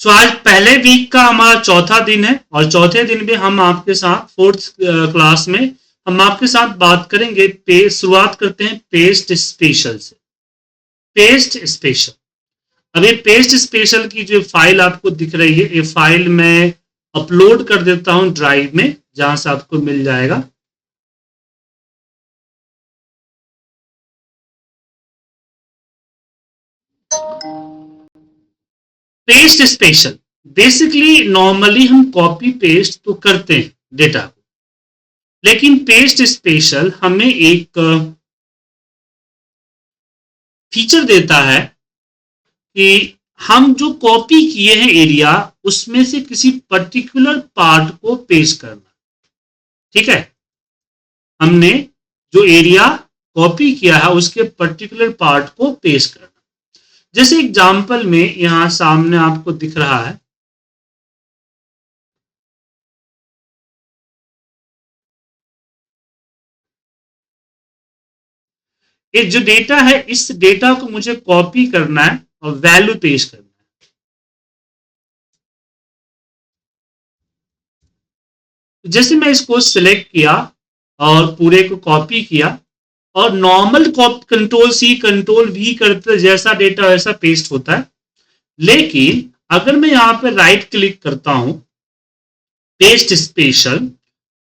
सो आज पहले वीक का हमारा चौथा दिन है और चौथे दिन में हम आपके साथ फोर्थ क्लास में हम आपके साथ बात करेंगे। शुरुआत करते हैं पेस्ट स्पेशल से। पेस्ट स्पेशल, अभी पेस्ट स्पेशल की जो फाइल आपको दिख रही है, ये फाइल मैं अपलोड कर देता हूं ड्राइव में, जहां से आपको मिल जाएगा। पेस्ट स्पेशल बेसिकली नॉर्मली हम कॉपी पेस्ट तो करते हैं डेटा को, लेकिन पेस्ट स्पेशल हमें एक फीचर देता है कि हम जो कॉपी किए हैं एरिया, उसमें से किसी पर्टिकुलर पार्ट को पेस्ट करना। ठीक है, हमने जो एरिया कॉपी किया है उसके पर्टिकुलर पार्ट को पेस्ट करना। जैसे एग्जाम्पल में यहां सामने आपको दिख रहा है, ये जो डेटा है, इस डेटा को मुझे कॉपी करना है और वैल्यू पेस्ट करना है। जैसे मैं इसको सिलेक्ट किया और पूरे को कॉपी किया, और normal control C control V करते जैसा डेटा वैसा पेस्ट होता है। लेकिन अगर मैं यहां पर राइट क्लिक करता हूं पेस्ट स्पेशल,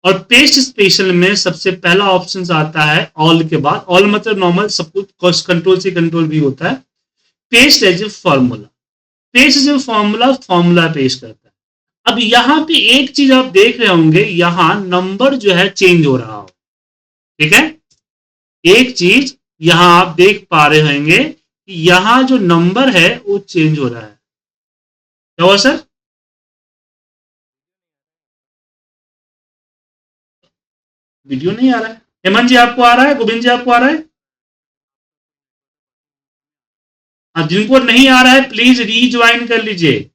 और पेस्ट स्पेशल में सबसे पहला ऑप्शन आता है ऑल के बाद, ऑल मतलब नॉर्मल सब कुछ कंट्रोल सी कंट्रोल वी होता है। Paste as a formula, paste as a formula paste करता है। अब यहां पे एक चीज आप देख रहे होंगे, यहां नंबर जो है चेंज हो रहा हो। ठीक है, एक चीज यहां आप देख पा रहे होंगे कि यहां जो नंबर है वो चेंज हो रहा है। क्या हुआ सर? वीडियो नहीं आ रहा है। हेमंत जी आपको आ रहा है? गोविंद जी आपको आ रहा है? जिनको नहीं आ रहा है प्लीज रीज्वाइन कर लीजिए।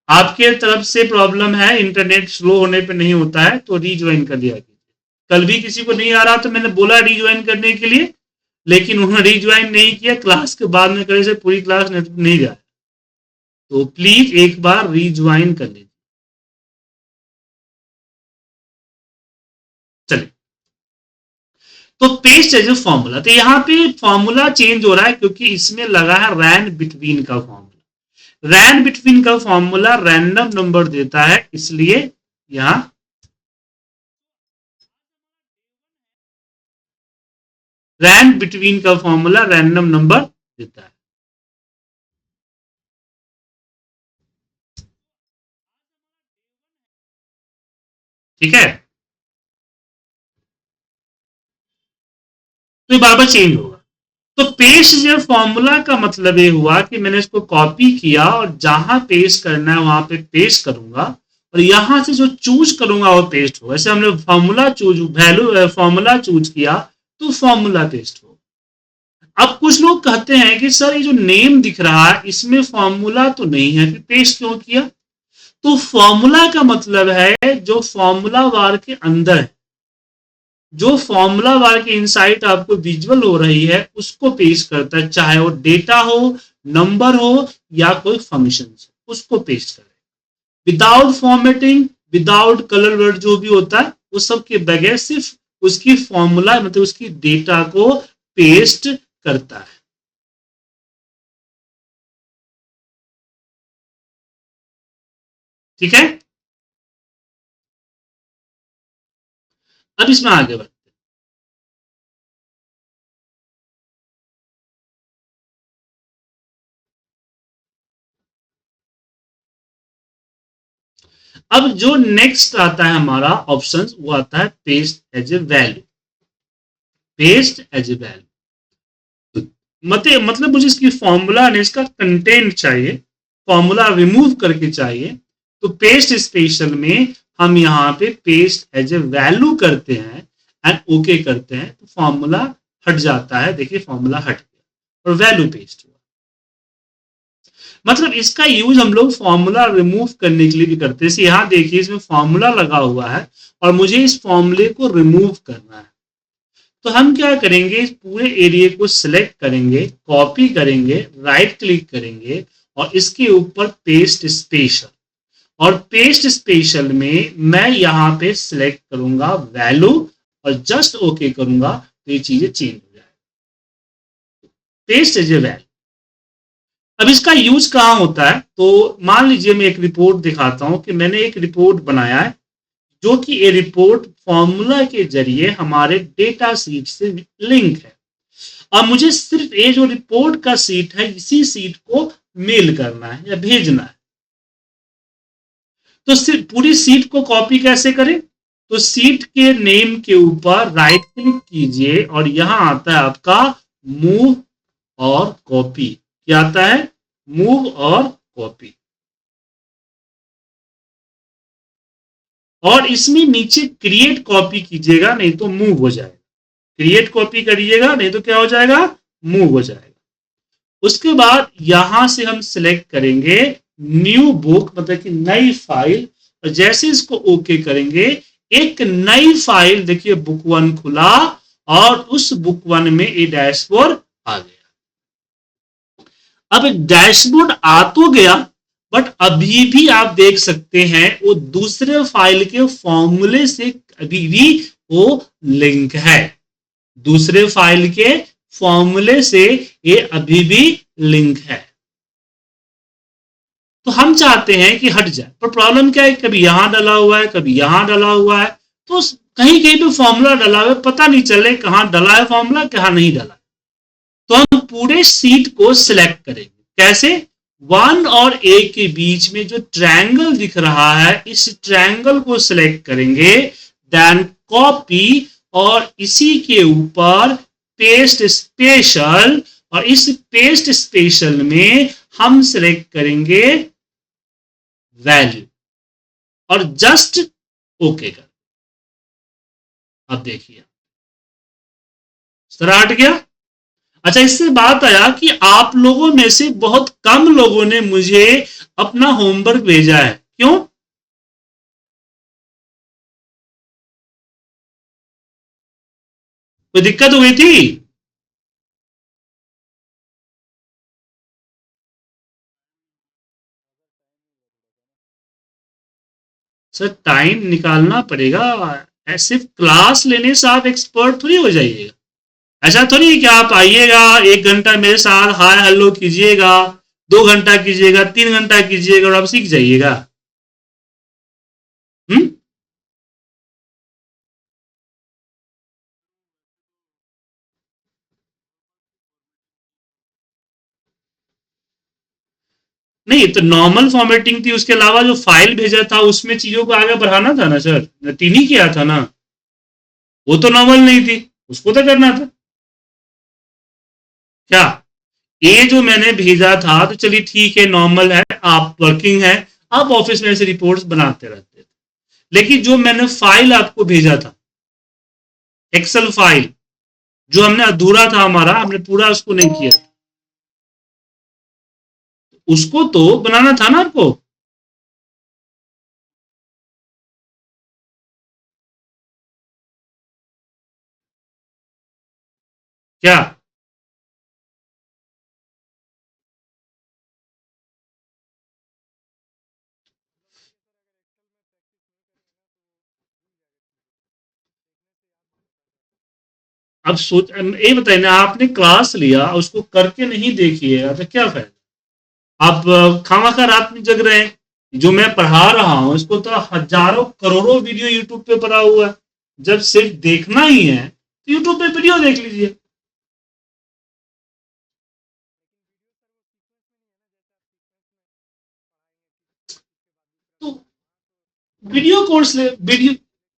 आपके तरफ से प्रॉब्लम है, इंटरनेट स्लो होने पे नहीं होता है, तो रीज्वाइन कर लिया कीजिए। कल भी किसी को नहीं आ रहा तो मैंने बोला रीज्वाइन करने के लिए, लेकिन उन्होंने रीज्वाइन नहीं किया। क्लास के बाद में करे से पूरी क्लास नहीं जाए, तो प्लीज एक बार रीज्वाइन कर लीजिए। चलिए, तो पेस्ट एज ए फॉर्मूला, तो यहां पे फॉर्मूला चेंज हो रहा है क्योंकि इसमें लगा है रैंड बिटवीन का फॉर्मूला। रैंड बिटवीन का फॉर्मूला रैंडम नंबर देता है, इसलिए यहां रैंड बिटवीन का फॉर्मूला रैंडम नंबर देता है। ठीक है, तो ये बार बार चेंज होगा। तो पेस्ट जो फॉर्मूला का मतलब ये हुआ कि मैंने इसको कॉपी किया और जहां पेस्ट करना है वहां पे पेस्ट करूंगा, और यहां से जो चूज करूंगा वो पेस्ट होगा। जैसे हमने formula choose value formula choose किया तो फॉर्मूला पेस्ट हो। अब कुछ लोग कहते हैं कि सर ये जो नेम दिख रहा है इसमें फॉर्मूला तो नहीं है, फिर पेस्ट क्यों किया? तो फॉर्मूला का मतलब है जो फॉर्मूला बार के अंदर है, जो फॉर्मूला बार की इनसाइट आपको विजुअल हो रही है उसको पेस्ट करता है, चाहे वो डेटा हो, नंबर हो या कोई फंक्शन, उसको पेस्ट करे without formatting, without colour word जो भी होता है वो सब के बगैर सिर्फ उसकी फॉर्मूला मतलब उसकी डेटा को पेस्ट करता है। ठीक है, अब इसमें आगे बढ़ते हैं। अब जो नेक्स्ट आता है हमारा ऑप्शन, वो आता है paste as a value. Paste as a value मतलब मुझे इसकी फॉर्मूला ने इसका कंटेंट चाहिए, फॉर्मूला रिमूव करके चाहिए, तो पेस्ट स्पेशल में हम यहाँ पे पेस्ट एज ए वैल्यू करते हैं एंड ओके करते हैं, तो फॉर्मूला हट जाता है। देखिए फॉर्मूला हट गया और वैल्यू पेस्ट हुआ। मतलब इसका यूज हम लोग फॉर्मूला रिमूव करने के लिए भी करते हैं। यहां देखिए इसमें फॉर्मूला लगा हुआ है और मुझे इस फॉर्मूले को रिमूव करना है, तो हम क्या करेंगे, इस पूरे एरिया को सिलेक्ट करेंगे, कॉपी करेंगे, राइट क्लिक करेंगे और इसके ऊपर पेस्ट स्पेशल, और पेस्ट स्पेशल में मैं यहां पे सिलेक्ट करूंगा वैल्यू और जस्ट ओके करूंगा तो ये चीजें चेंज हो जाएगी। Paste as a value. अब इसका यूज कहां होता है, तो मान लीजिए मैं एक रिपोर्ट दिखाता हूं कि मैंने एक रिपोर्ट बनाया है जो कि ये रिपोर्ट फॉर्मूला के जरिए हमारे डेटा सीट से लिंक है। अब मुझे सिर्फ ये जो रिपोर्ट का सीट है इसी सीट को मेल करना है या भेजना है। तो सिर्फ पूरी सीट को कॉपी कैसे करें, तो सीट के नेम के ऊपर राइट क्लिक कीजिए और यहां आता है आपका मूव और कॉपी। क्या आता है, मूव और कॉपी। और इसमें नीचे क्रिएट कॉपी कीजिएगा नहीं तो मूव हो जाएगा, क्रिएट कॉपी करिएगा नहीं तो क्या हो जाएगा, मूव हो जाएगा। उसके बाद यहां से हम सिलेक्ट करेंगे न्यू बुक, मतलब कि नई फाइल, और जैसे इसको ओके करेंगे एक नई फाइल देखिए बुक 1 खुला और उस बुक 1 में ये डैशबोर्ड आ गया। अब डैशबोर्ड आ तो गया बट अभी भी आप देख सकते हैं वो दूसरे फाइल के फॉर्मूले से अभी भी वो लिंक है, दूसरे फाइल के फॉर्मूले से ये अभी भी लिंक है। तो हम चाहते हैं कि हट जाए, पर प्रॉब्लम क्या है, कभी यहां डला हुआ है कभी यहां डला हुआ है, तो कहीं कहीं पे फॉर्मूला डला हुआ है, पता नहीं चले कहां डला है फॉर्मूला कहां नहीं डला। तो हम पूरे सीट को सिलेक्ट करेंगे, कैसे, 1 और ए के बीच में जो ट्रायंगल दिख रहा है इस ट्रायंगल को सिलेक्ट करेंगे, देन कॉपी और इसी के ऊपर पेस्ट स्पेशल, और इस पेस्ट स्पेशल में हम सिलेक्ट करेंगे वैल्यू और जस्ट ओके कर। अब देखिए सर हट गया। अच्छा, इससे बात आया कि आप लोगों में से बहुत कम लोगों ने मुझे अपना होमवर्क भेजा है, क्यों, कोई दिक्कत हुई थी? सर टाइम निकालना पड़ेगा, सिर्फ क्लास लेने से आप एक्सपर्ट थोड़ी हो जाइएगा। ऐसा थोड़ी है कि आप आइएगा 1 घंटा मेरे साथ हाय हेलो कीजिएगा, 2 घंटा कीजिएगा, 3 घंटा कीजिएगा और आप सीख जाइएगा। हम्म, नहीं तो नॉर्मल फॉर्मेटिंग थी, उसके अलावा जो फाइल भेजा था उसमें चीजों को आगे बढ़ाना था ना सर, 3 ही किया था ना, वो तो नॉर्मल नहीं थी, उसको तो करना था। क्या, ये जो मैंने भेजा था तो चलिए ठीक है नॉर्मल है, आप वर्किंग है, आप ऑफिस में ऐसे रिपोर्ट्स बनाते रहते थे, लेकिन जो मैंने फाइल आपको भेजा था एक्सेल फाइल, जो हमने अधूरा था हमारा, हमने पूरा उसको नहीं किया, उसको तो बनाना था ना आपको। क्या, अब सोच ये बताइए ना, आपने क्लास लिया उसको करके नहीं देखिएगा तो क्या फायदा, आप खामा रात में जग रहे हैं। जो मैं पढ़ा रहा हूं इसको तो हजारों करोड़ों वीडियो यूट्यूब पे पड़ा हुआ है, जब सिर्फ देखना ही है तो यूट्यूब पे वीडियो देख लीजिए। तो वीडियो कोर्स ले, वीडियो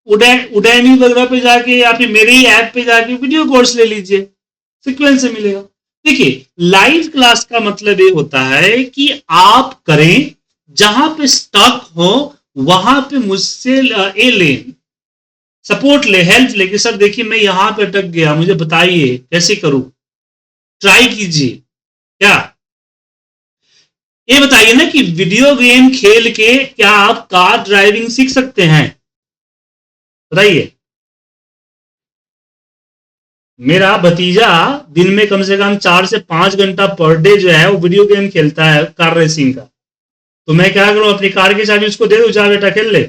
उडैमी वगैरह पे जाके या फिर मेरे ही ऐप पे जाके वीडियो कोर्स ले लीजिए, सीक्वेंस से मिलेगा। देखिए लाइव क्लास का मतलब ये होता है कि आप करें, जहां पे स्टक हो वहां पे मुझसे ए लें, सपोर्ट ले, हेल्प ले कि सर देखिए मैं यहां पे अटक गया, मुझे बताइए कैसे करूं, ट्राई कीजिए। क्या, ये बताइए ना कि वीडियो गेम खेल के क्या आप कार ड्राइविंग सीख सकते हैं, बताइए। मेरा भतीजा दिन में कम से कम 4 से 5 घंटा पर डे जो है वो वीडियो गेम खेलता है, कार रेसिंग का। तो मैं क्या करूं, अपनी कार की चाबी उसको दे दूं, जा बेटा खेल ले।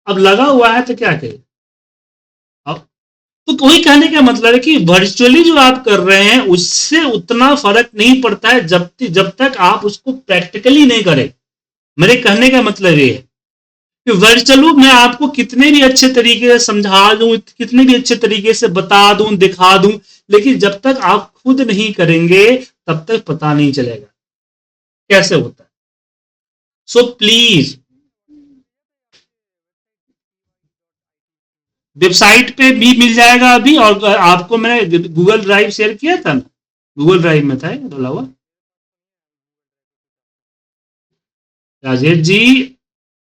अब लगा हुआ है तो क्या करे। अब तो वही कहने का मतलब है कि वर्चुअली जो आप कर रहे हैं उससे उतना फर्क नहीं पड़ता है जब तक आप उसको प्रैक्टिकली नहीं करें। मेरे कहने का मतलब ये है कि वर्चुअली मैं आपको कितने भी अच्छे तरीके से समझा दूं, कितने भी अच्छे तरीके से बता दूं, दिखा दूं, लेकिन जब तक आप खुद नहीं करेंगे तब तक पता नहीं चलेगा कैसे होता है। सो प्लीज, वेबसाइट पे भी मिल जाएगा अभी, और आपको मैंने गूगल ड्राइव शेयर किया था ना, गूगल ड्राइव में था बोला हुआ। राजेश जी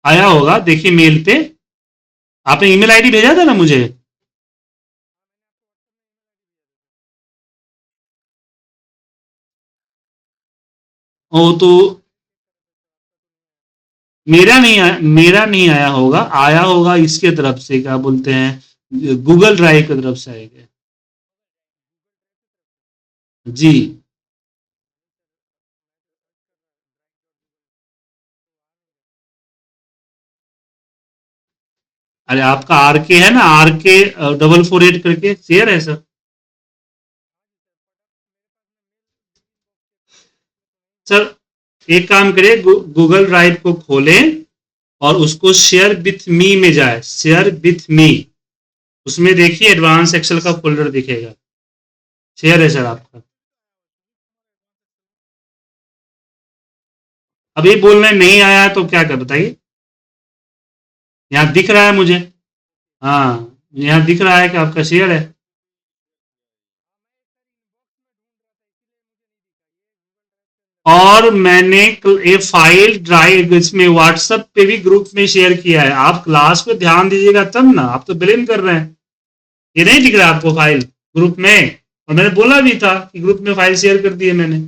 आया होगा, देखिए मेल पे आपने ईमेल आईडी भेजा था ना मुझे। ओ तो मेरा नहीं आया होगा, आया होगा इसके तरफ से, क्या बोलते हैं, गूगल ड्राइव की तरफ से आएगा। जी। अरे आपका आर के है ना, आर के 448 करके शेयर है सर। सर एक काम करिए, गूगल ड्राइव को खोलें और उसको शेयर विथ मी में जाए, शेयर विथ मी, उसमें देखिए एडवांस एक्सेल का फोल्डर दिखेगा। शेयर है सर आपका। अभी बोल रहे नहीं आया तो क्या कर बताइए। यहाँ दिख रहा है मुझे। हाँ, यहाँ दिख रहा है कि आपका शेयर है। और मैंने ये फाइल ड्राइव इसमें व्हाट्सएप पे भी ग्रुप में शेयर किया है। आप क्लास पे ध्यान दीजिएगा तब ना, आप तो ब्लेम कर रहे हैं। ये नहीं दिख रहा आपको फाइल ग्रुप में? और मैंने बोला भी था कि ग्रुप में फाइल शेयर कर दी है मैंने।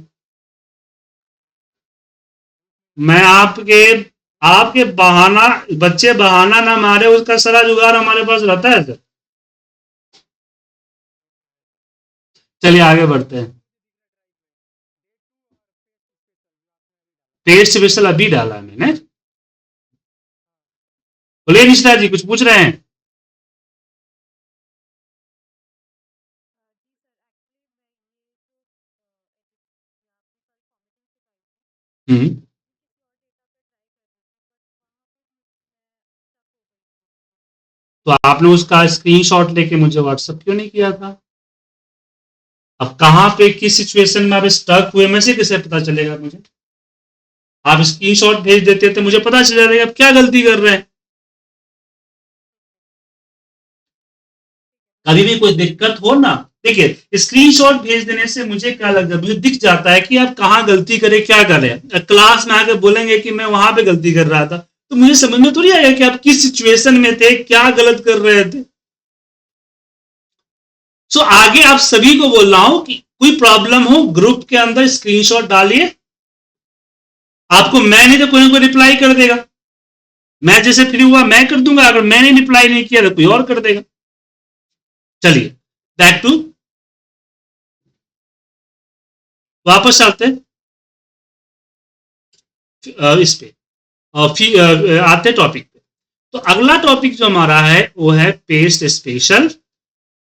मैं आपके आपके बहाना, बच्चे बहाना ना मारे उसका सारा जुगाड़ हमारे पास रहता है सर। चलिए आगे बढ़ते हैं। टेस्ट स्पेशल अभी डाला है मैंने। बोलिए निष्ठा जी, कुछ पूछ रहे हैं? हम्म। तो आपने उसका स्क्रीनशॉट लेके मुझे व्हाट्सएप क्यों नहीं किया था? अब कहां पे किस सिचुएशन में आप स्टक हुए में से कैसे पता चलेगा मुझे? आप स्क्रीनशॉट भेज देते तो मुझे पता चल जाएगा आप क्या गलती कर रहे हैं। कभी भी कोई दिक्कत हो ना, देखिए स्क्रीनशॉट भेज देने से मुझे क्या लगता है, मुझे दिख जाता है कि आप कहाँ गलती करें, क्या करें। क्लास में आकर बोलेंगे कि मैं वहां पे गलती कर रहा था, तो मुझे समझ में थोड़ी आएगा कि आप किस सिचुएशन में थे, क्या गलत कर रहे थे। सो आगे आप सभी को बोल रहा हूं कि कोई प्रॉब्लम हो ग्रुप के अंदर स्क्रीनशॉट डालिए, आपको मैं नहीं तो कोई ना कोई रिप्लाई कर देगा। मैं जैसे फ्री हुआ मैं कर दूंगा, अगर मैंने रिप्लाई नहीं किया तो कोई और कर देगा। चलिए बैक टू, वापस आते हैं इस पे, और फिर आते टॉपिक पे। तो अगला टॉपिक जो हमारा है वो है पेस्ट स्पेशल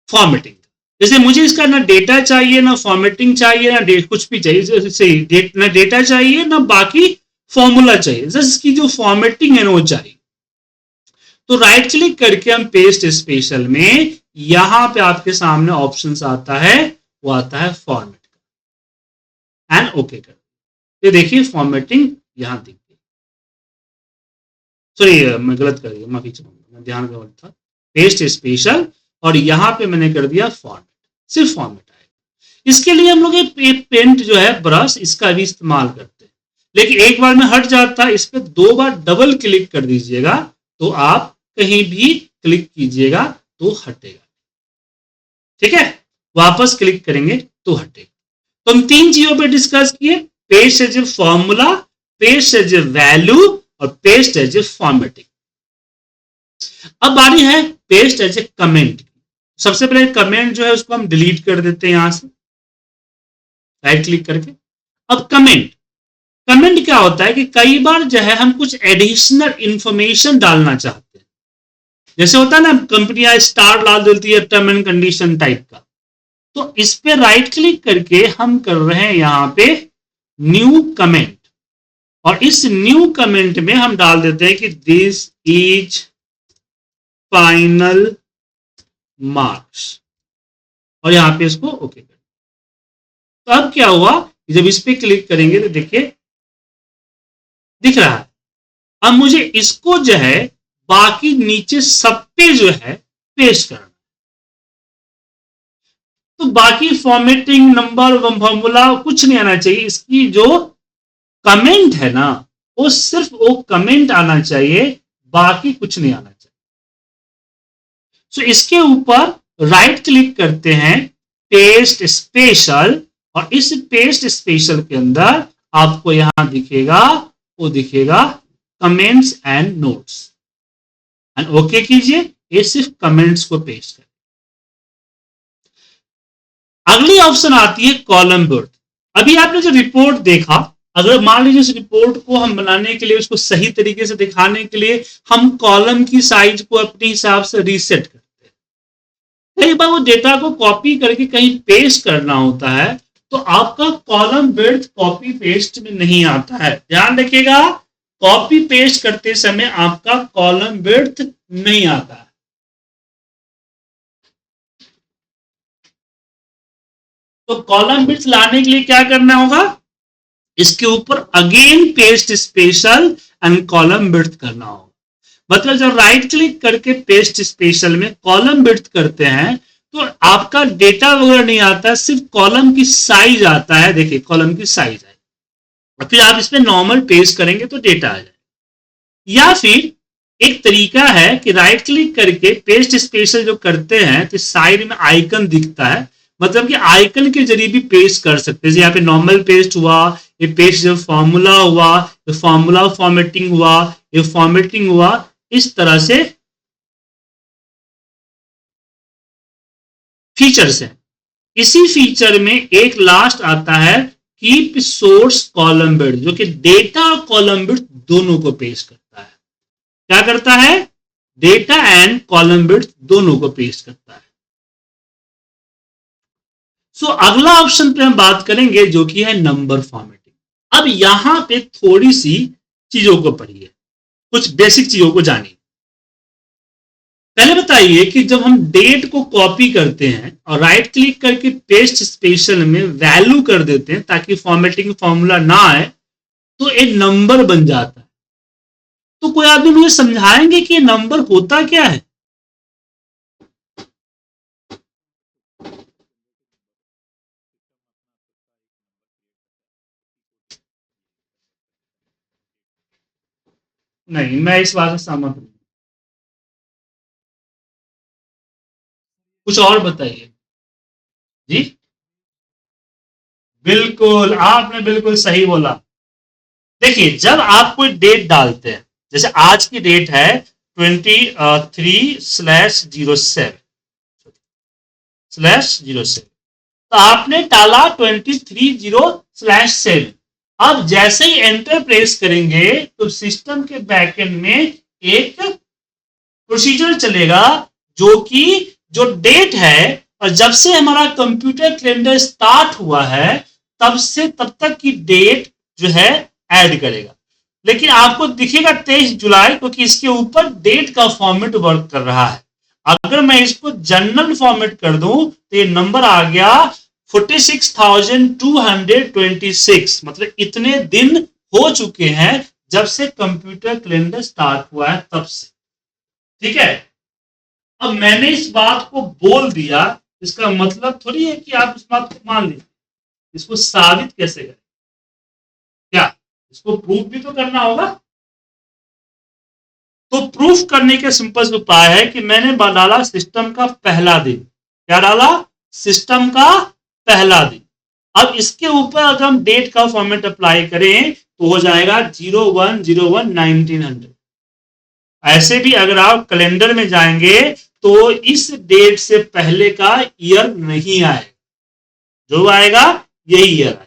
फॉर्मेटिंग। जैसे मुझे इसका ना डेटा चाहिए, ना फॉर्मेटिंग चाहिए, ना कुछ भी चाहिए, सही ना डेटा चाहिए ना बाकी फॉर्मूला चाहिए, जस्ट इसकी जो फॉर्मेटिंग है ना वो चाहिए। तो राइट क्लिक करके हम पेस्ट स्पेशल में, यहां पे आपके सामने ऑप्शंस आता है, वो आता है फॉर्मेट एंड ओके कर। ये देखिए फॉर्मेटिंग यहां दिख गई। सॉरी मैं गलत कर दिया, माफी चाहूंगा, मैं ध्यान गलत था। पेस्ट स्पेशल और यहां पे मैंने कर दिया फॉर्मेट, सिर्फ फॉर्मेट आएगा। इसके लिए हम लोग ये पेंट जो है ब्रश, इसका भी इस्तेमाल करते हैं, लेकिन एक बार में हट जाता है। इस पर 2 बार डबल क्लिक कर दीजिएगा तो आप कहीं भी क्लिक कीजिएगा तो हटेगा। ठीक है, वापस क्लिक करेंगे तो हटेगा। तो हम 3 चीजों पे डिस्कस किए, paste as a formula, paste as a value और पेस्ट एज ए फॉर्मेटिंग। अब बारी है पेस्ट एज ए कमेंट। सबसे पहले कमेंट जो है उसको हम डिलीट कर देते हैं यहां से राइट क्लिक करके। अब कमेंट, कमेंट क्या होता है कि कई बार जो है हम कुछ एडिशनल इंफॉर्मेशन डालना चाहते हैं, जैसे होता है ना कंपनियां स्टार डाल देती है टर्म एंड कंडीशन टाइप का, तो इस पे राइट क्लिक करके हम कर रहे हैं यहां पे न्यू कमेंट, और इस न्यू कमेंट में हम डाल देते हैं कि दिस इज फाइनल मार्क्स, और यहां पे इसको ओके कर। तो अब क्या हुआ, जब इस पे क्लिक करेंगे तो देखिए दिख रहा है। अब मुझे इसको जो है बाकी नीचे सब पे जो है पेस्ट करना, तो बाकी फॉर्मेटिंग नंबर फॉर्मूला कुछ नहीं आना चाहिए। इसकी जो कमेंट है ना वो सिर्फ वो कमेंट आना चाहिए, बाकी कुछ नहीं आना चाहिए। सो इसके ऊपर राइट क्लिक करते हैं पेस्ट स्पेशल, और इस पेस्ट स्पेशल के अंदर आपको यहां दिखेगा, वो दिखेगा comments and notes, and okay कीजिए। ये सिर्फ कमेंट्स को पेस्ट करें। अगली ऑप्शन आती है कॉलम बर्थ। अभी आपने जो रिपोर्ट देखा, अगर मान लीजिए उस रिपोर्ट को हम बनाने के लिए, उसको सही तरीके से दिखाने के लिए हम कॉलम की साइज को अपने हिसाब से रीसेट करते हैं। कई बार वो डेटा को कॉपी करके कहीं पेस्ट करना होता है, तो आपका कॉलम विड्थ कॉपी पेस्ट में नहीं आता है। ध्यान रखिएगा, कॉपी पेस्ट करते समय आपका कॉलम विड्थ नहीं आता है। तो कॉलम विड्थ लाने के लिए क्या करना होगा, इसके ऊपर again paste special and column width करना होगा। मतलब जब राइट क्लिक करके पेस्ट स्पेशल में कॉलम विड्थ करते हैं तो आपका डेटा वगैरह नहीं आता है, सिर्फ कॉलम की साइज आता है। देखिए कॉलम की साइज है, और फिर आप इस पे नॉर्मल पेस्ट करेंगे तो डेटा आ जाए। या फिर एक तरीका है कि राइट क्लिक करके पेस्ट स्पेशल जो करते हैं तो साइड में आइकन दिखता है, मतलब कि आइकन के जरिए भी पेस्ट कर सकते हैं। यहाँ पे नॉर्मल पेस्ट हुआ, ये पेस्ट जब फॉर्मूला हुआ, ये फॉर्मूला फॉर्मेटिंग हुआ, ये फॉर्मेटिंग हुआ, इस तरह से फीचर्स है। इसी फीचर में एक लास्ट आता है कीप सोर्स कॉलम विड्थ, जो कि डेटा और कॉलम विड्थ दोनों को पेस्ट करता है। क्या करता है, डेटा एंड कॉलम विड्थ दोनों को पेस्ट करता है। सो अगला ऑप्शन पे हम बात करेंगे जो कि है नंबर फॉर्मेटिंग। अब यहां पे थोड़ी सी चीजों को पढ़िए, कुछ बेसिक चीजों को जानिए। पहले बताइए कि जब हम डेट को कॉपी करते हैं और राइट क्लिक करके पेस्ट स्पेशल में वैल्यू कर देते हैं ताकि फॉर्मेटिंग फॉर्मूला ना आए, तो एक नंबर बन जाता है। तो कोई आदमी मुझे समझाएंगे कि ये नंबर होता क्या है? नहीं, मैं इस बात से सहमत हूं। कुछ और बताइए जी। बिल्कुल, आपने बिल्कुल सही बोला। देखिए जब आप कोई डेट डालते हैं, जैसे आज की डेट है 23/07/07, तो आपने डाला 23/0/7। अब जैसे ही एंटर प्रेस करेंगे तो सिस्टम के बैकएंड में एक प्रोसीजर चलेगा जो कि जो डेट है, और जब से हमारा कंप्यूटर कैलेंडर स्टार्ट हुआ है तब से तब तक की डेट जो है ऐड करेगा। लेकिन आपको दिखेगा 23 जुलाई, क्योंकि इसके ऊपर डेट का फॉर्मेट वर्क कर रहा है। अगर मैं इसको जनरल फॉर्मेट कर दूं तो ये नंबर आ गया 46,226, मतलब इतने दिन हो चुके हैं जब से कंप्यूटर कैलेंडर स्टार्ट हुआ है तब से। ठीक है, अब मैंने इस बात को बोल दिया, इसका मतलब थोड़ी है कि आप इस बात को मान लीजिए। इसको साबित कैसे करें, क्या इसको प्रूफ भी तो करना होगा। तो प्रूफ करने के सिंपल उपाय है कि मैंने डाला सिस्टम का पहला दिन। क्या डाला, सिस्टम का पहला दिन। अब इसके ऊपर अगर हम डेट का फॉर्मेट अप्लाई करें तो हो जाएगा 01/01/1900। ऐसे भी अगर आप कैलेंडर में जाएंगे तो इस डेट से पहले का ईयर नहीं आएगा, जो आएगा यही ईयर आएगा।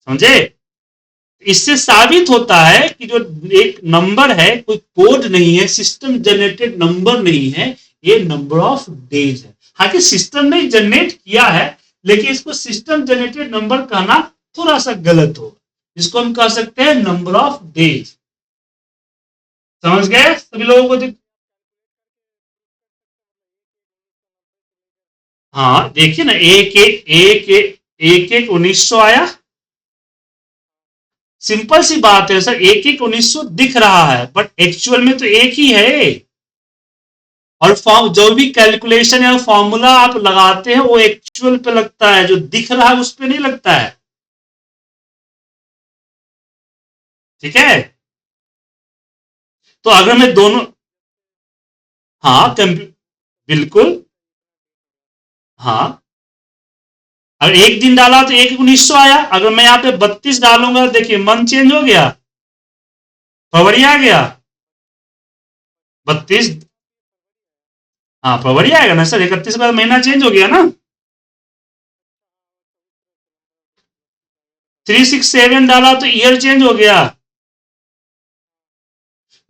समझे? इससे साबित होता है कि जो एक नंबर है कोई कोड नहीं है, सिस्टम जनरेटेड नंबर नहीं है, ये नंबर ऑफ डेज है। हालांकि सिस्टम ने जनरेट किया है, लेकिन इसको सिस्टम जनरेटेड नंबर कहना थोड़ा सा गलत होगा। इसको हम कह सकते हैं नंबर ऑफ डेज। समझ गए सभी लोगों को? हाँ देखिए ना, एक 1900 आया। सिंपल सी बात है सर, एक 1900 दिख रहा है बट एक्चुअल में तो एक ही है। और जो भी कैलकुलेशन या फॉर्मूला आप लगाते हैं वो एक्चुअल पे लगता है, जो दिख रहा है उस पे नहीं लगता है। ठीक है? तो अगर मैं दोनों, हाँ बिल्कुल, हाँ अगर एक दिन डाला तो एक 1900 आया। अगर मैं यहाँ पे 32 डालूंगा, देखिए मंथ चेंज हो गया, फरवरी आ गया 32। हाँ फरवरी आएगा ना सर, 31 का महीना चेंज हो गया ना। 367 डाला तो ईयर चेंज हो गया।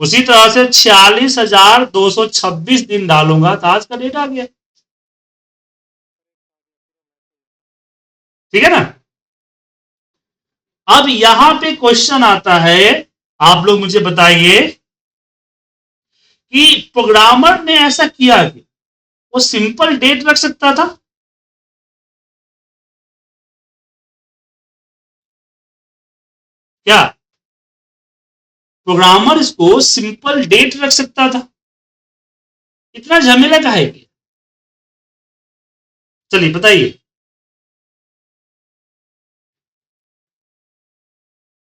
उसी तरह से 46,226 दिन डालूंगा तो आज का डेट आ गया। ठीक है ना? अब यहां पे क्वेश्चन आता है, आप लोग मुझे बताइए कि प्रोग्रामर ने ऐसा किया कि वो सिंपल डेट रख सकता था। क्या प्रोग्रामर इसको सिंपल डेट रख सकता था? इतना झमेला का है कि, चलिए बताइए।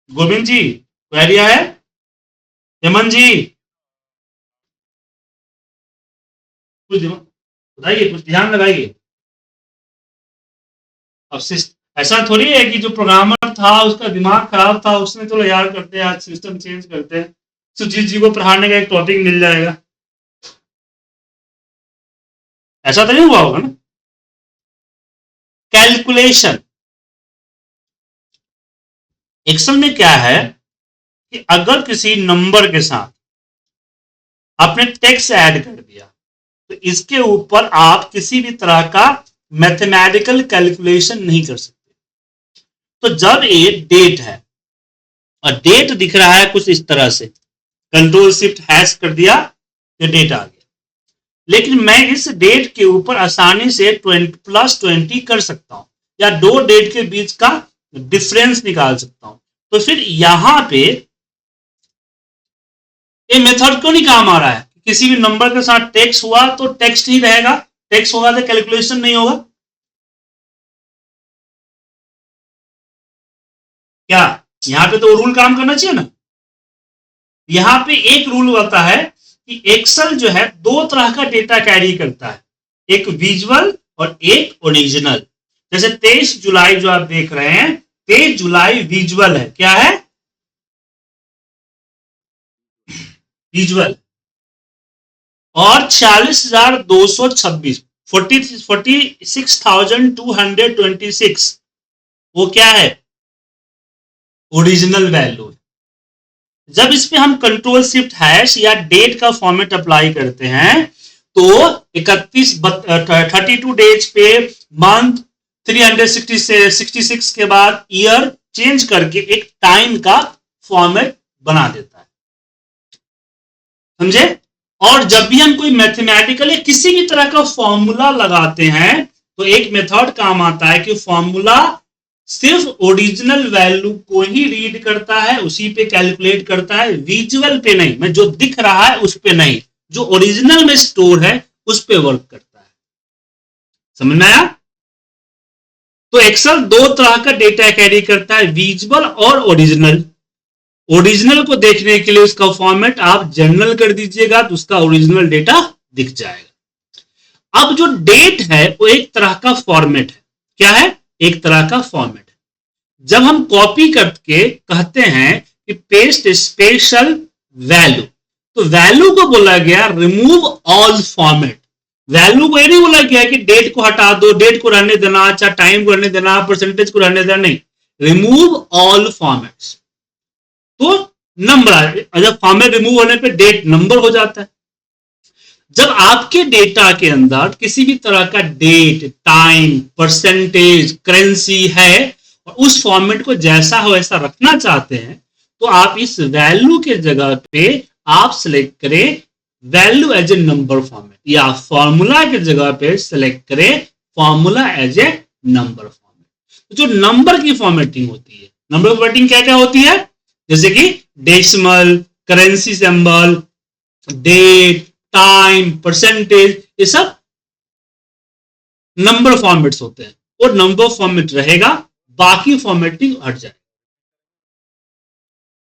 गोविंद जी कोई आइडिया है? हेमंत जी कुछ बताइए, कुछ ध्यान लगाइए। अब ऐसा थोड़ी है कि जो प्रोग्रामर था उसका दिमाग खराब था, उसने चलो यार करते हैं आज सिस्टम चेंज करते हैं, सुजीत जी को पढ़ाने का एक टॉपिक मिल जाएगा। ऐसा तो नहीं हुआ होगा ना? कैलकुलेशन एक्सेल में क्या है कि अगर किसी नंबर के साथ आपने टेक्स्ट ऐड कर दिया तो इसके ऊपर आप किसी भी तरह का मैथमेटिकल कैलकुलेशन नहीं कर सकते। तो जब ये डेट है और डेट दिख रहा है कुछ इस तरह से, कंट्रोल शिफ्ट हैश कर दिया, ये डेट आ गया। लेकिन मैं इस डेट के ऊपर आसानी से 20+20 कर सकता हूं, या दो डेट के बीच का डिफरेंस निकाल सकता हूं। तो फिर यहां पे ये मेथड क्यों नहीं काम आ रहा है? किसी भी नंबर के साथ टेक्स्ट हुआ तो टेक्स्ट ही रहेगा, टेक्स्ट होगा तो कैलकुलेशन नहीं होगा। क्या यहां पे तो रूल काम करना चाहिए ना? यहां पे एक रूल होता है कि एक्सेल जो है दो तरह का डेटा कैरी करता है, एक विजुअल और एक ओरिजिनल। जैसे 23 जुलाई जो आप देख रहे हैं, 23 जुलाई विजुअल है। क्या है? विजुअल। और 46,226 46,226 वो क्या है? Original value. जब इस पे हम कंट्रोल शिफ्ट हैश या डेट का फॉर्मेट अप्लाई करते हैं तो 32 डेज पे मंथ, 366 के बाद ईयर चेंज करके एक टाइम का फॉर्मेट बना देता है। समझे? और जब भी हम कोई मैथमेटिकल या किसी भी तरह का फॉर्मूला लगाते हैं तो एक मेथड काम आता है कि फॉर्मूला सिर्फ ओरिजिनल वैल्यू को ही रीड करता है, उसी पे कैलकुलेट करता है, विजुअल पे नहीं। मैं जो दिख रहा है उस पे नहीं, जो ओरिजिनल में स्टोर है उस पे वर्क करता है। समझ में आया? तो एक्सेल दो तरह का डेटा कैरी करता है, विजुअल और ओरिजिनल। ओरिजिनल को देखने के लिए उसका फॉर्मेट आप जनरल कर दीजिएगा तो उसका ओरिजिनल डेटा दिख जाएगा। अब जो डेट है वो एक तरह का फॉर्मेट है। क्या है? एक तरह का फॉर्मेट है। जब हम कॉपी करके कहते हैं कि पेस्ट स्पेशल वैल्यू, तो वैल्यू को बोला गया रिमूव ऑल फॉर्मेट। वैल्यू को ये नहीं बोला गया कि डेट को हटा दो, डेट को रहने देना, अच्छा टाइम को रहने देना, परसेंटेज को रहने देना, नहीं, रिमूव ऑल फॉर्मेट्स। तो नंबर, जब फॉर्मेट रिमूव होने पे डेट नंबर हो जाता है। जब आपके डेटा के अंदर किसी भी तरह का डेट, टाइम, परसेंटेज, करेंसी है और उस फॉर्मेट को जैसा हो वैसा रखना चाहते हैं, तो आप इस वैल्यू के जगह पे आप सिलेक्ट करें value as a number format, या फॉर्मूला के जगह पे सिलेक्ट करें formula as a number format. जो नंबर की फॉर्मेटिंग होती है, नंबर फॉर्मेटिंग क्या क्या होती है, जैसे कि decimal, currency symbol, date, time, percentage, ये सब नंबर फॉर्मेट्स होते हैं। और नंबर फॉर्मेट रहेगा, बाकी फॉर्मेटिंग हट जाए।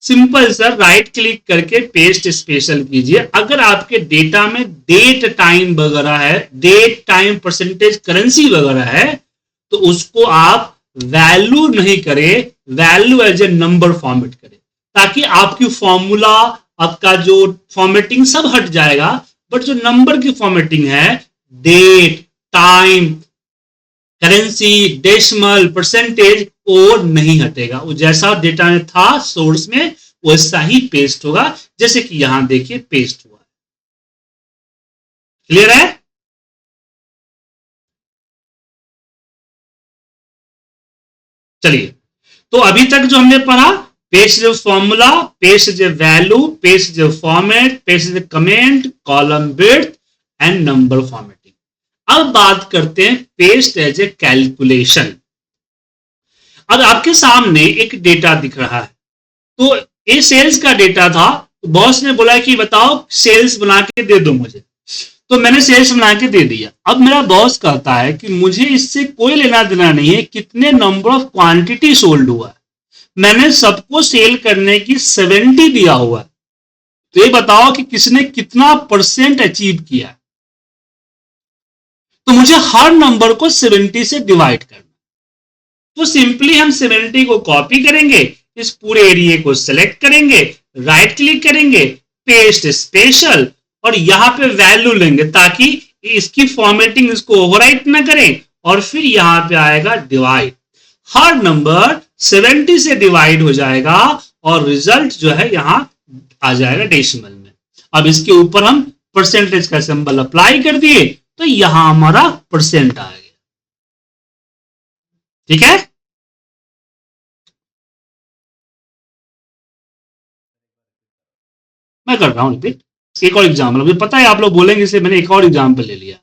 सिंपल सर, राइट क्लिक करके पेस्ट स्पेशल कीजिए। अगर आपके डेटा में डेट, टाइम वगैरह है, डेट, टाइम, परसेंटेज, करेंसी वगैरह है, तो उसको आप वैल्यू नहीं करें, value as a number format करें, ताकि आपकी फॉर्मूला, आपका जो फॉर्मेटिंग सब हट जाएगा। बट जो नंबर की फॉर्मेटिंग है, date, time, currency, decimal, percentage, और नहीं हटेगा। वो जैसा डेटा में था सोर्स में वैसा ही पेस्ट होगा, जैसे कि यहां देखिए पेस्ट हुआ। क्लियर है? चलिए, तो अभी तक जो हमने पढ़ा, paste the formula, paste the value, paste the format, paste the comment, column width and number formatting. अब बात करते हैं पेस्ट एज ए कैलकुलेशन। अब आपके सामने एक डेटा दिख रहा है, तो ये सेल्स का डेटा था। बॉस ने बोला कि बताओ सेल्स बना के दे दो मुझे, तो मैंने सेल्स बना के दे दिया। अब मेरा बॉस कहता है कि मुझे इससे कोई लेना देना नहीं है कितने नंबर ऑफ क्वांटिटी सोल्ड हुआ है, मैंने सबको सेल करने की 70 दिया हुआ है, तो ये बताओ कि किसने कितना परसेंट अचीव किया। तो मुझे हर नंबर को 70 से डिवाइड करना। तो सिंपली हम 70 को कॉपी करेंगे, इस पूरे एरिया को सिलेक्ट करेंगे, राइट क्लिक करेंगे, पेस्ट स्पेशल, और यहां पे वैल्यू लेंगे ताकि इसकी फॉर्मेटिंग इसको ओवरराइट ना करें, और फिर यहां पे आएगा डिवाइड। हर नंबर 70 से डिवाइड हो जाएगा और रिजल्ट जो है यहां आ जाएगा डेसिमल में। अब इसके ऊपर हम परसेंटेज का सिंबल अप्लाई कर दिए, तो यहां हमारा परसेंट आ गया। ठीक है? मैं कर रहा हूं रिपीट। एक और एग्जाम्पल, मुझे पता है आप लोग बोलेंगे इसलिए मैंने एक और एग्जाम्पल ले लिया।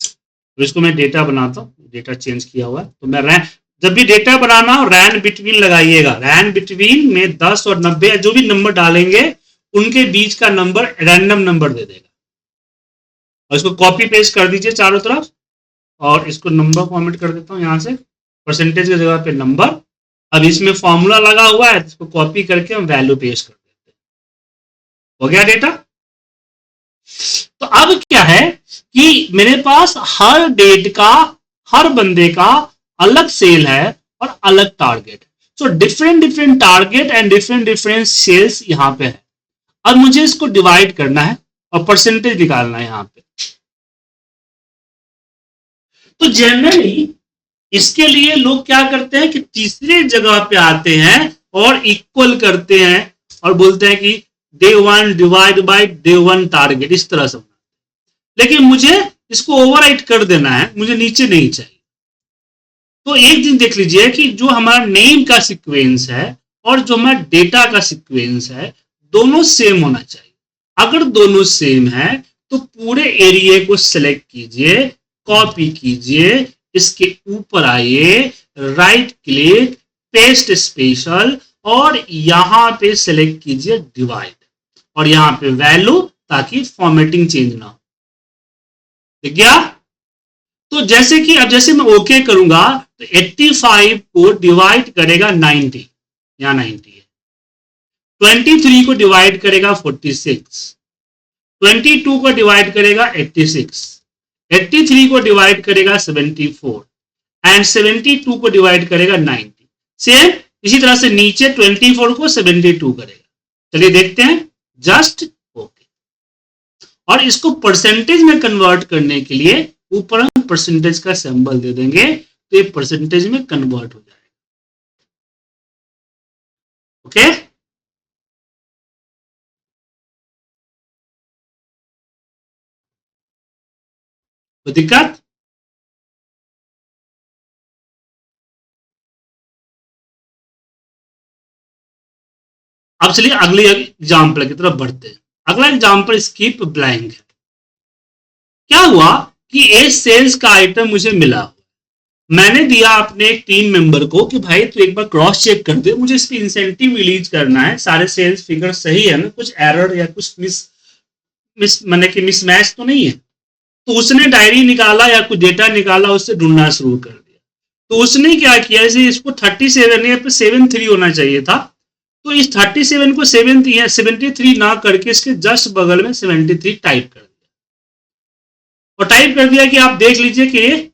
तो इसको मैं डेटा बनाता हूं, डेटा चेंज किया हुआ है। तो मैं जब भी डेटा बनाना हो रैन बिटवीन लगाइएगा। रैन बिटवीन में 10 और 90 जो भी नंबर डालेंगे उनके बीच का नंबर रैंडम नंबर दे देगा। और इसको कॉपी पेस्ट कर दीजिए चारों तरफ, और इसको नंबर फॉर्मेट कर देता हूं यहां से, परसेंटेज की जगह पे नंबर। अब इसमें फॉर्मूला लगा हुआ है, इसको कॉपी करके हम वैल्यू पेस्ट कर देते हैं। हो गया डेटा। तो अब क्या है कि मेरे पास हर डेट का, हर बंदे का अलग सेल है और अलग target. So different different target and different different cells यहां पे है। अब मुझे इसको डिवाइड करना है और परसेंटेज निकालना है यहां पे। तो जनरली इसके लिए लोग क्या करते हैं कि तीसरे जगह पे आते हैं और इक्वल करते हैं और बोलते हैं कि day 1 divide by day 1 target, इस तरह से। लेकिन मुझे इसको ओवरराइट कर देना है, मुझे नीचे नहीं चाहिए। तो एक दिन देख लीजिए कि जो हमारा नेम का सीक्वेंस है और जो हमारा डेटा का सीक्वेंस है, दोनों सेम होना चाहिए। अगर दोनों सेम है तो पूरे एरिया को सिलेक्ट कीजिए, कॉपी कीजिए, इसके ऊपर आइए, राइट क्लिक, पेस्ट स्पेशल, और यहां पे सिलेक्ट कीजिए डिवाइड, और यहां पे वैल्यू, ताकि फॉर्मेटिंग चेंज ना हो। ठीक गया? तो जैसे कि अब जैसे मैं ओके करूंगा तो 85 को डिवाइड करेगा 90, यहां 90 है। 23 को डिवाइड करेगा 46, 22 को डिवाइड करेगा 86, 83 को डिवाइड करेगा 74, एंड 72 को डिवाइड करेगा 90। सेम इसी तरह से नीचे 24 को 72 करेगा। चलिए देखते हैं। Just okay. और इसको परसेंटेज में कन्वर्ट करने के लिए ऊपर हम परसेंटेज का सिंबल दे देंगे, तो ये परसेंटेज में कन्वर्ट हो जाएगा। ओके। कोई दिक्कत? अब चलिए अगले एग्जाम्पल की तरफ बढ़ते हैं। अगला एग्जाम्पल स्किप ब्लैंक है। क्या हुआ कि ए सेल्स का आइटम मुझे मिला, मैंने दिया अपने एक टीम मेंबर को कि भाई तू एक बार क्रॉस चेक कर दे, मुझे इस पे इंसेंटिव रिलीज करना है, सारे सेल्स फिगर सही है ना, कुछ एरर या कुछ मिस मिस माने कि मिसमैच तो नहीं है। तो उसने डायरी निकाला या कुछ डेटा निकाला, उससे ढूंढना शुरू कर दिया। तो उसने क्या किया, जैसे इसको 37 या 73 होना चाहिए था, तो इस 37 को 73 ना करके इसके जस्ट बगल में 73 टाइप कर दिया। और टाइप कर दिया कि आप देख लीजिए कि ये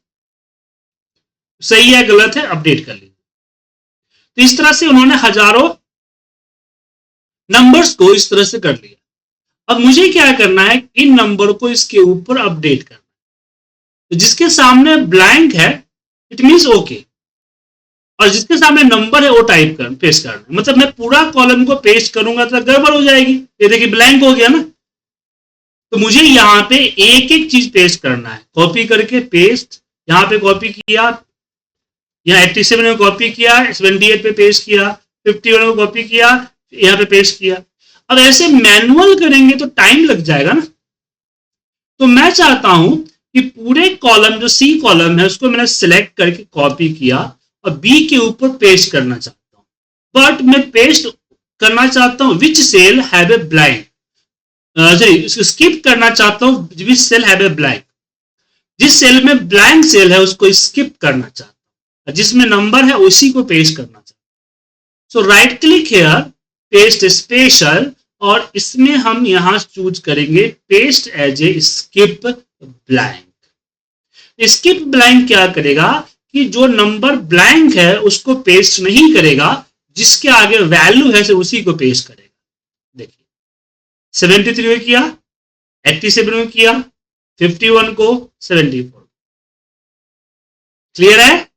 सही है गलत है, अपडेट कर लीजिए। तो इस तरह से उन्होंने हजारों नंबर्स को इस तरह से कर लिया। अब मुझे क्या करना है, इन नंबर को इसके ऊपर अपडेट करना। तो जिसके सामने ब्लैंक है इट मींस ओके, और जिसके सामने नंबर है वो टाइप कर पेस्ट करना। मतलब मैं पूरा कॉलम को पेस्ट करूंगा तो गड़बड़ हो जाएगी। ये देखिए ब्लैंक हो गया ना। तो मुझे यहाँ पे एक एक चीज पेस्ट करना है, कॉपी करके पेस्ट। यहाँ पे कॉपी किया, यहाँ 87 में कॉपी किया, 78 पे पेस्ट किया, 51 में कॉपी किया, यहाँ पे पेस्ट किया। अब ऐसे मैनुअल करेंगे तो टाइम लग जाएगा ना। तो मैं चाहता हूं कि पूरे कॉलम जो सी कॉलम है उसको मैंने सिलेक्ट करके कॉपी किया और बी के ऊपर पेस्ट करना चाहता हूं। बट मैं पेस्ट करना चाहता हूं which cell have a blank, sorry skip करना चाहता हूं which cell have a blank. जिस सेल में ब्लैंक सेल है उसको स्किप करना चाहता हूं, जिसमें नंबर है उसी को पेस्ट करना चाहता हूं। So right click here, paste special, और इसमें हम यहां चूज करेंगे paste as a skip blank. Skip blank क्या करेगा कि जो नंबर ब्लैंक है उसको पेस्ट नहीं करेगा, जिसके आगे वैल्यू है उसी को पेस्ट करेगा। देखिए 73 में किया, 87 में किया, 51 को, 74। क्लियर है?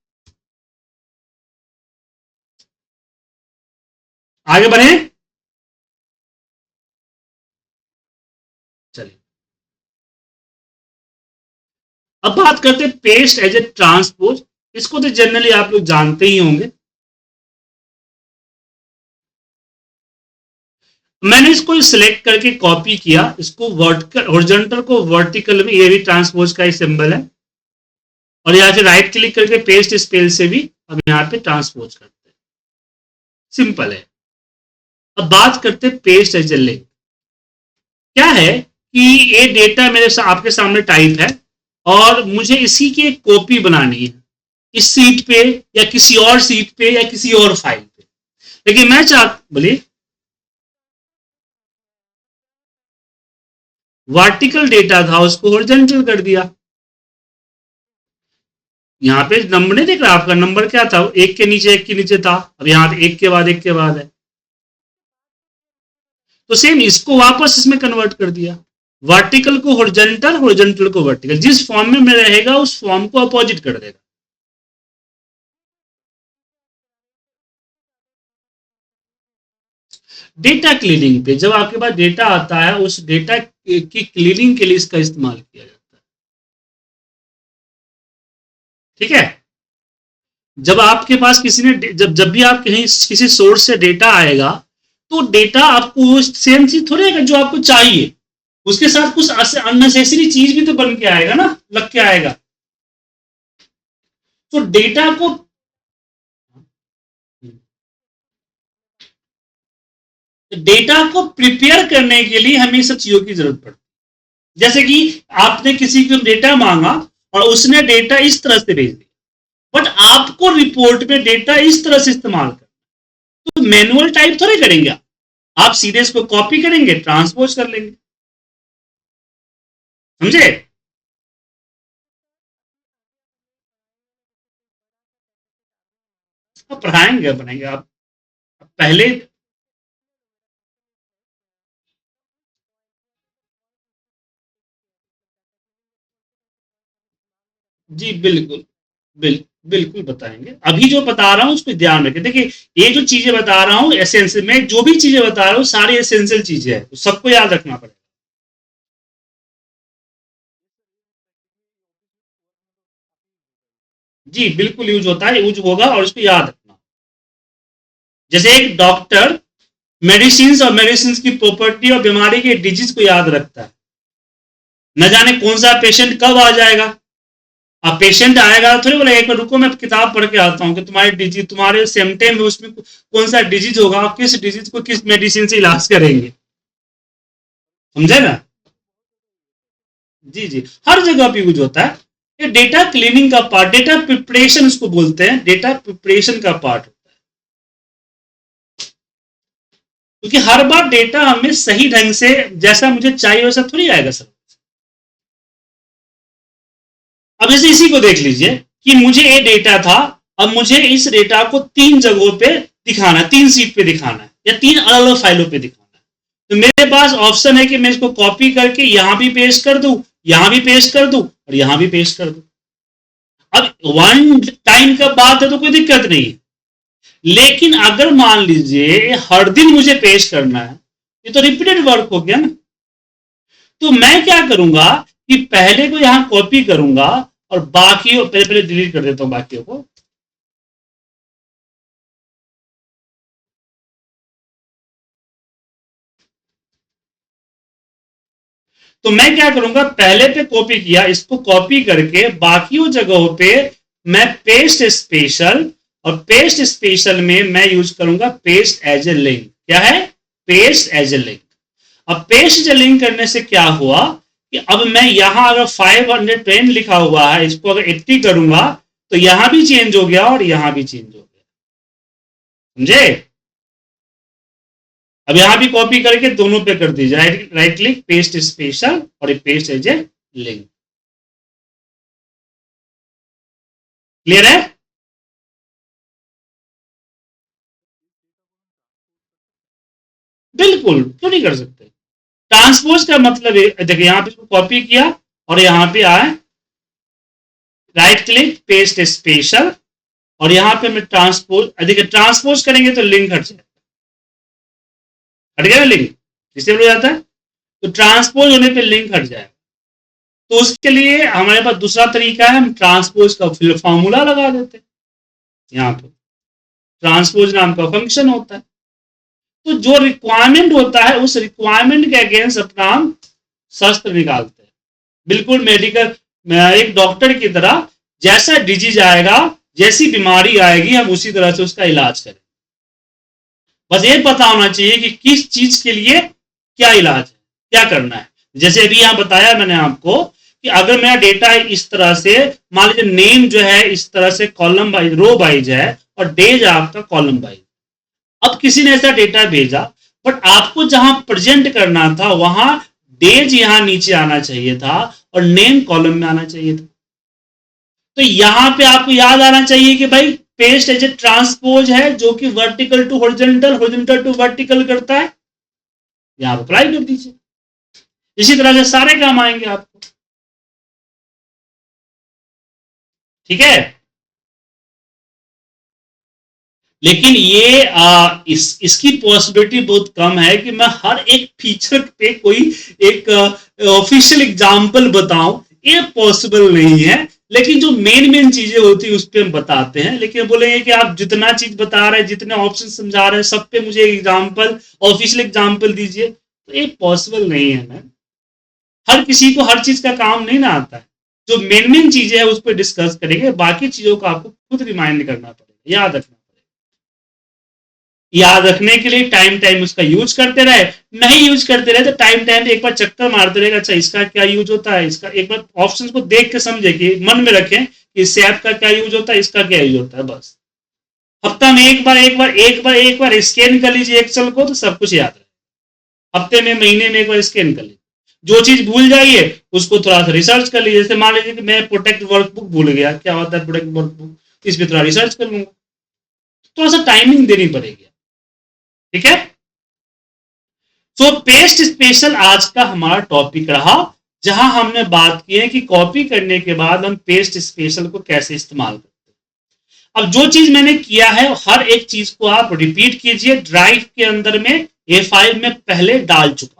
आगे बढ़े। चलिए अब बात करते हैं पेस्ट एज ए ट्रांसपोज। इसको तो जनरली आप लोग जानते ही होंगे। मैंने इसको सिलेक्ट करके कॉपी किया, इसको वर्टिकल हॉरिजॉन्टल को वर्टिकल में, ये भी ट्रांसपोज का ही सिंबल है। और यहाँ से राइट क्लिक करके पेस्ट स्पेल से भी हम यहाँ पे ट्रांसपोज करते हैं। सिंपल है। अब बात करते हैं पेस्ट एज ए लिंक। क्या है कि ये डेटा मेरे आपके सामने टाइप है और मुझे इसी की एक कॉपी बनानी है इस सीट पे या किसी और सीट पे या किसी और फाइल पे। लेकिन मैं बोलिए, वर्टिकल डेटा था उसको हॉरिजॉन्टल कर दिया। यहाँ पे नंबर नहीं देख रहा, आपका नंबर क्या था, एक के नीचे एक के नीचे था, अब यहाँ पे एक के बाद एक के बाद है। तो सेम इसको वापस इसमें कन्वर्ट कर दिया, वर्टिकल को हॉरिजॉन्टल, हॉरिजॉन्टल को वर्टिकल। जिस फॉर्म में रहेगा उस फॉर्म को अपोजिट कर देगा। डेटा क्लीनिंग पे जब आपके पास डेटा आता है उस डेटा की क्लीनिंग के लिए इसका इस्तेमाल किया जाता है। ठीक है। जब आपके पास किसी ने जब भी आप कहीं किसी सोर्स से डेटा आएगा तो डेटा आपको सेम चीज थोड़ी है जो आपको चाहिए, उसके साथ कुछ अननेसेसरी चीज भी तो बन के आएगा ना, लग के आएगा। तो डेटा को प्रिपेयर करने के लिए हमें सब चीजों की जरूरत पड़ती है। जैसे कि आपने किसी को डेटा मांगा और उसने डेटा इस तरह से भेज दिया, बट आपको रिपोर्ट में डेटा इस तरह से इस्तेमाल कर, तो मैनुअल टाइप थोड़े करेंगे आप सीधे इसको कॉपी करेंगे, ट्रांसपोज कर लेंगे। समझे? आप पढ़ाएंगे बनाएंगे आप पहले। जी बिल्कुल, बिल्कुल बताएंगे। अभी जो बता रहा हूँ उस पर ध्यान रखें। देखिए, ये जो चीजें बता रहा हूँ एसेंशियल, मैं जो भी चीजें बता रहा हूँ सारी एसेंशियल चीजें हैं, तो सबको याद रखना पड़ेगा। जी बिल्कुल यूज होता है, यूज होगा, और इसको याद रखना। जैसे एक डॉक्टर मेडिसिन और मेडिसिन की प्रॉपर्टी और बीमारी के डिजीज को याद रखता है, न जाने कौन सा पेशेंट कब आ जाएगा। अब पेशेंट आएगा थोड़ी बोले एक बार रुको मैं किताब पढ़ के आता हूँ कि तुम्हारे डिजीज, तुम्हारे सिम्टम में उसमें कौन सा डिजीज होगा और किस डिजीज को किस मेडिसिन से इलाज करेंगे। समझे ना? जी जी, हर जगह पे यूज होता है। ये डेटा क्लीनिंग का पार्ट, डेटा प्रिपरेशन उसको बोलते हैं, डेटा प्रिपरेशन का पार्ट होता है। क्योंकि हर बार डेटा हमें सही ढंग से जैसा मुझे चाहिए वैसा थोड़ी आएगा सर। अब जैसे इसी को देख लीजिए कि मुझे ये डेटा था, अब मुझे इस डेटा को तीन जगहों पे दिखाना है, तीन सीट पे दिखाना है या तीन अलग अलग फाइलों पे दिखाना है। तो मेरे पास ऑप्शन है कि मैं इसको कॉपी करके यहां भी पेस्ट कर दूं, यहां भी पेस्ट कर दूं और यहां भी पेस्ट कर दूं। अब वन टाइम का बात है तो कोई दिक्कत नहीं है। लेकिन अगर मान लीजिए हर दिन मुझे पेश करना है, ये तो रिपीटेड वर्क हो गया ना। तो मैं क्या करूंगा कि पहले को यहां कॉपी करूंगा और बाकी पहले पहले डिलीट कर देता हूं बाकियों को। तो मैं क्या करूंगा, पहले पे कॉपी किया, इसको कॉपी करके बाकी जगहों पे मैं पेस्ट स्पेशल, और पेस्ट स्पेशल में मैं यूज करूंगा पेस्ट एज ए लिंक। क्या है? Paste as a link. अब पेस्ट एज ए लिंक करने से क्या हुआ कि अब मैं यहां अगर 510 लिखा हुआ है, इसको अगर 80 करूंगा तो यहां भी चेंज हो गया और यहां भी चेंज हो गया। समझे? अब यहां भी कॉपी करके दोनों पे कर दीजिए, राइट क्लिक, पेस्ट स्पेशल और paste as a link. Clear है? बिल्कुल, क्यों नहीं कर सकते। ट्रांसपोज का मतलब देखिए, यहां पे कॉपी किया और यहां पे आए, राइट क्लिक, पेस्ट स्पेशल, और यहां पे मैं ट्रांसपोज, देखिए ट्रांसपोज करेंगे तो लिंक हट जाए, हट गया ना लिंक, डिसेबल हो जाता है। तो ट्रांसपोज होने पे लिंक हट जाए। तो उसके लिए हमारे पास दूसरा तरीका है, हम ट्रांसपोज का फॉर्मूला लगा देते हैं। यहाँ पे ट्रांसपोज नाम का फंक्शन होता है। तो जो रिक्वायरमेंट होता है उस रिक्वायरमेंट के अगेंस्ट अपना हम शस्त्र निकालते हैं। बिल्कुल मेडिकल, एक डॉक्टर की तरह, जैसा डिजीज आएगा, जैसी बीमारी आएगी, हम उसी तरह से उसका इलाज करें। बस ये पता होना चाहिए कि किस चीज के लिए क्या इलाज है, क्या करना है। जैसे अभी यहां बताया मैंने आपको कि अगर मेरा डेटा इस तरह से, मान लीजिए नेम जो है इस तरह से कॉलम वाइज, रो वाइज है, और डेज आपका कॉलम वाइज। अब किसी ने ऐसा डेटा भेजा, बट आपको जहां प्रेजेंट करना था वहां डेज यहां नीचे आना चाहिए था और नेम कॉलम में आना चाहिए था। तो यहां पे आपको याद आना चाहिए कि भाई पेस्ट एज ए ट्रांसपोज है, जो कि vertical to horizontal, horizontal to vertical करता है। यहां अप्लाई कर दीजिए। इसी तरह से सारे काम आएंगे आपको। ठीक है? लेकिन ये इसकी पॉसिबिलिटी बहुत कम है कि मैं हर एक फीचर पे कोई एक ऑफिशियल एग्जाम्पल बताऊं, ये पॉसिबल नहीं है। लेकिन जो मेन मेन चीजें होती है उस पर हम बताते हैं। लेकिन बोलेंगे कि आप जितना चीज बता रहे हैं, जितने ऑप्शन समझा रहे हैं, सब पे मुझे एग्जाम्पल, ऑफिशियल एग्जाम्पल दीजिए, तो ये पॉसिबल नहीं है मैम। हर किसी को हर चीज का काम नहीं ना आता है। जो मेन मेन चीजें है उस पर डिस्कस करेंगे, बाकी चीजों को आपको खुद रिमाइंड करना पड़ेगा, याद रखना। याद रखने के लिए टाइम टाइम उसका यूज करते रहे। नहीं यूज करते रहे तो टाइम टाइम एक बार चक्कर मारते रहेगा, अच्छा इसका क्या यूज होता है, इसका एक बार ऑप्शन को देख के समझे, कि मन में रखें कि इस ऐप का क्या यूज होता है, इसका क्या यूज होता है। बस हफ्ता में एक बार स्कैन कर लीजिए एक्सेल को, तो सब कुछ याद रहे। हफ्ते में, महीने में एक बार स्कैन कर लीजिए। जो चीज भूल जाइए उसको थोड़ा सा रिसर्च कर लीजिए। जैसे मान लीजिए कि मैं प्रोटेक्ट वर्कबुक भूल गया, क्या होता है प्रोटेक्ट वर्कबुक, इस पर थोड़ा रिसर्च कर लूंगा। थोड़ा सा टाइमिंग देनी पड़ेगी। ठीक है, तो पेस्ट स्पेशल आज का हमारा टॉपिक रहा, जहां हमने बात की है कि कॉपी करने के बाद हम पेस्ट स्पेशल को कैसे इस्तेमाल करते हैं। अब जो चीज मैंने किया है हर एक चीज को आप रिपीट कीजिए। ड्राइव के अंदर में ये फाइल मैं पहले डाल चुका